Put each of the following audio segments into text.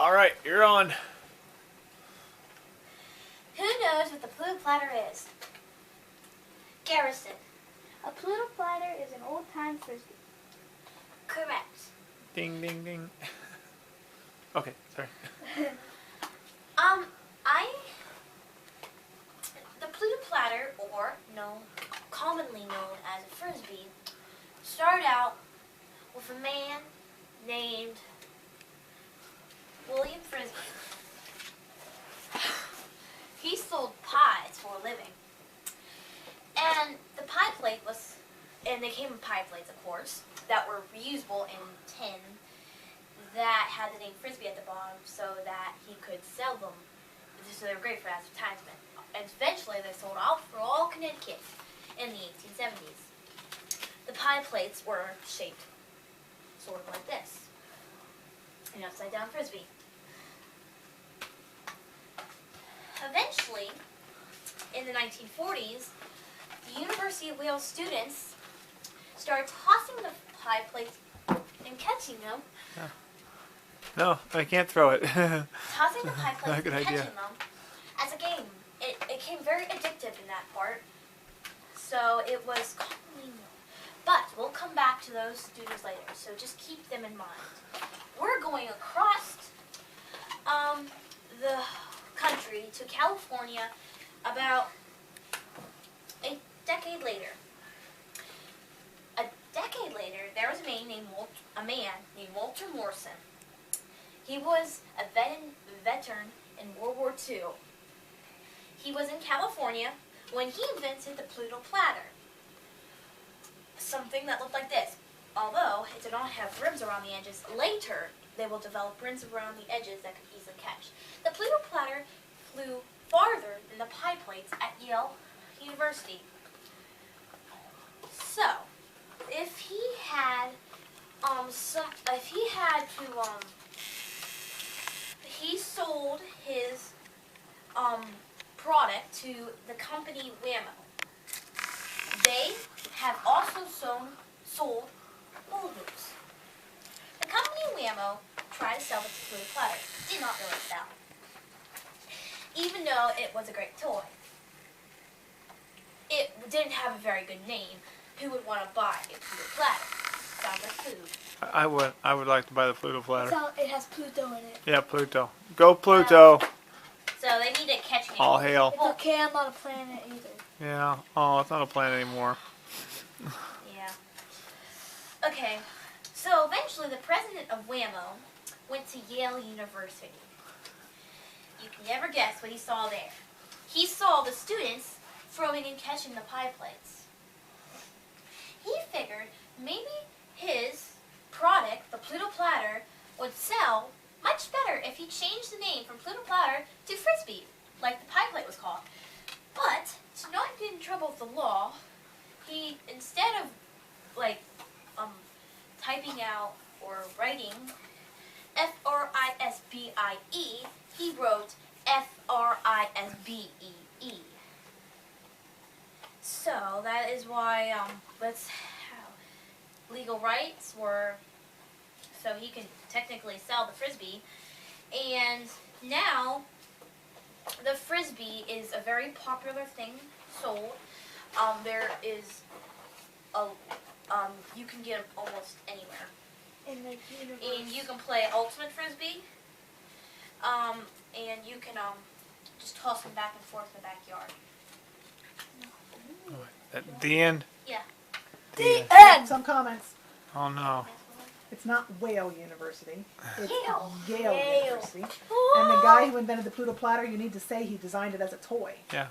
All right, you're on. Who knows what the Pluto platter is? Garrison. A Pluto platter is an old-time Frisbee. Correct. Ding, ding, ding. Okay, sorry. The Pluto platter, or commonly known as a Frisbee, started out with a man named William Frisbee. He sold pies for a living. And the pie plate was, and they came in pie plates, of course, that were reusable in tin that had the name Frisbee at the bottom so that he could sell them. So they were great for advertisement. And eventually they sold out for all Connecticut in the 1870s. The pie plates were shaped sort of like this. An upside down Frisbee. Eventually, in the 1940s, the University of Wales students started tossing the pie plates and catching them. Yeah. No, I can't throw it. Tossing the pie plates and Good idea. catching them as a game. It became very addictive in that part. So it was commonly known. But we'll come back to those students later, so just keep them in mind. We're going across the country to California about a decade later. A decade later, there was a man named Walter Morrison. He was a veteran in World War II. He was in California when he invented the Pluto platter. Something that looked like this. Although it did not have rims around the edges, later they will develop rims around the edges that could easily catch. The Pluto platter flew farther than the pie plates at Yale University. So, if he had he sold his product to the company Whammo. They have also sold hula hoops. The company Whammo tried to sell the Pluto platter. Did not really sell. Even though it was a great toy. It didn't have a very good name. Who would want to buy a Pluto platter? Sounds like food. I would like to buy the Pluto platter. It has Pluto in it. Yeah, Pluto. Go Pluto. So they need to catch him. All hail. It's okay, I'm not a planet either. Yeah. Oh, it's not a planet anymore. Yeah. Okay. So eventually the president of Whammo went to Yale University. You can never guess what he saw there. He saw the students throwing and catching the pie plates. He figured maybe his product, the Pluto platter, would sell much better if he changed the name from Pluto platter to Frisbee, like the pie plate was called. But to not get in trouble with the law, he, instead of typing out or writing F-R-I-S-B-I-E, he wrote F-R-I-S-B-E-E. So that is why that's how legal rights were, so he can technically sell the Frisbee. And now the Frisbee is a very popular thing sold. There is you can get them almost anywhere. In the universe. And you can play Ultimate Frisbee. And you can just toss them back and forth in the backyard. At the end. Yeah. The end! Some comments. Oh no. It's not Whale University. It's Yale. Yale Yale. University. And the guy who invented the Pluto platter, you need to say he designed it as a toy. Yeah.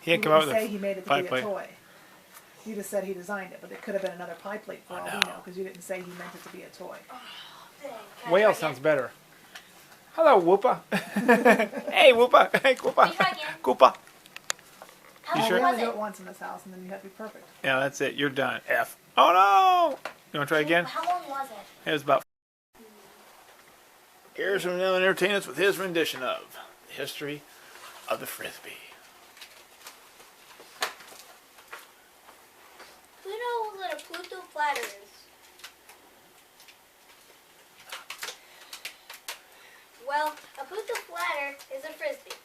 He didn't You come didn't up say with he made it to pie be a plate. toy. You just said he designed it, but it could have been another pie plate for all we know. know, because you didn't say he meant it to be a toy. Whale sounds better. Hello, Whoopa. Hey, Whoopa. Hey, Can you Whoopa. try again? Koopa. How You long sure? We was only do it? it once in this house, and then you have to be perfect. Yeah, that's it. You're done. F. Oh no. You want to try again? How long was it? It was about. Garrison will now entertain us with his rendition of the history of the Frisbee. Who knows what a Pluto platter is? Well, a Pluto platter is a Frisbee,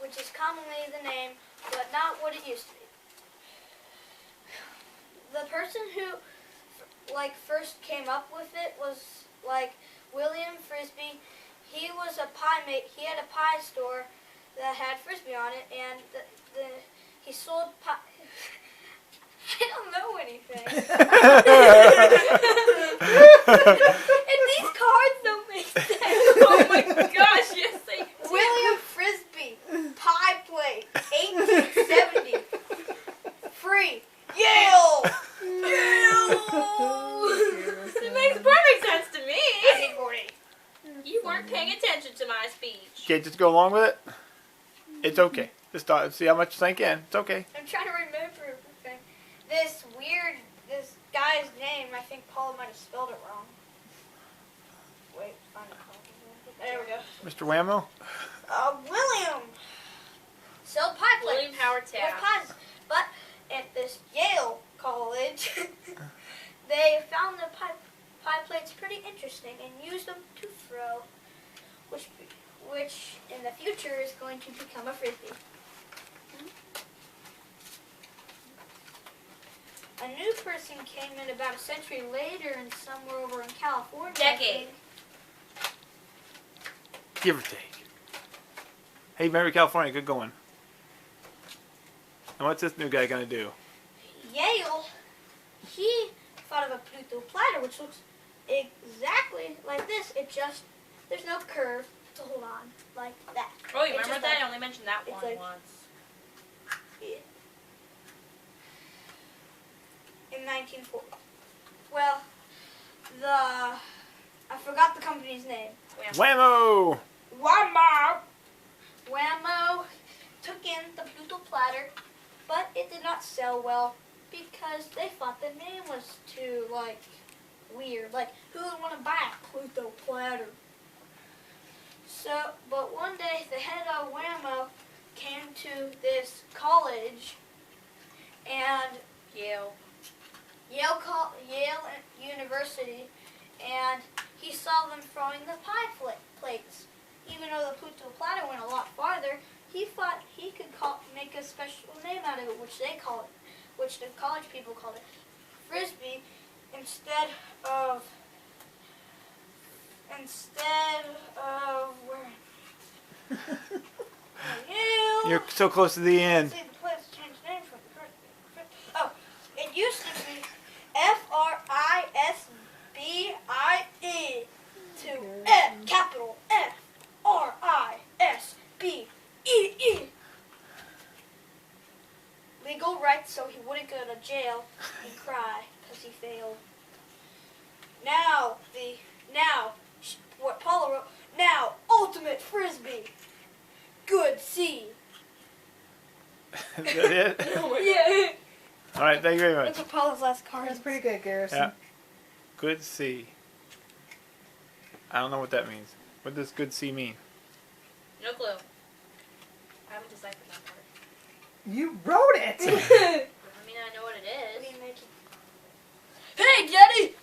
which is commonly the name, but not what it used to be. The person who, first came up with it was, William Frisbee. He was a pie he had a pie store that had Frisbee on it, and he sold pie. I don't know anything. And these cards don't make sense. Oh my gosh, yes they do. William Frisbee, pie plate, 1870. Free. Yale! It makes perfect sense to me. You weren't paying attention to my speech. Okay, just go along with it. It's okay. Just see how much you sink in. It's okay. I'm trying to remember everything. This guy's name, I think Paula might have spelled it wrong. Wait, find it. There we go. Mr. Whammo? William. Sold pie plates. William Howard With Taft. pies. But at this Yale college, they found the pie plates pretty interesting and used them to throw, which in the future is going to become a Frisbee. A new person came in about a century later and somewhere over in California. I Decade. think. Give or take. Hey, Mary, California, good going. And what's this new guy gonna do? Yale, he thought of a Pluto platter, which looks exactly like this. There's no curve to hold on like that. Oh, you It's remember just that? like- I only mentioned that it's one like- once. In 1940. Well, I forgot the company's name. Whammo! Whammo took in the Pluto platter, but it did not sell well because they thought the name was too, weird. Who would want to buy a Pluto platter? So, but one day the head of Whammo came to this college, and Yale. Yale University, and he saw them throwing the pie plates. Even though the Pluto platter went a lot farther, he thought he could make a special name out of it, which the college people called it Frisbee, instead of where? Yale. You're so close to the end. See, the place changed name from the first. Oh, it used to be Frisbie to capital Frisbee. Legal rights, so he wouldn't go to jail and cry because he failed. What Paula wrote. Now, ultimate Frisbee. Good C. Is that it? Yeah. All right, thank you very much. That's what Paula's last card. That's pretty good, Garrison. Yeah. Good C. I don't know what that means. What does good C mean? No clue. I haven't deciphered that part. You wrote it! I mean, I know what it is. Hey, Daddy!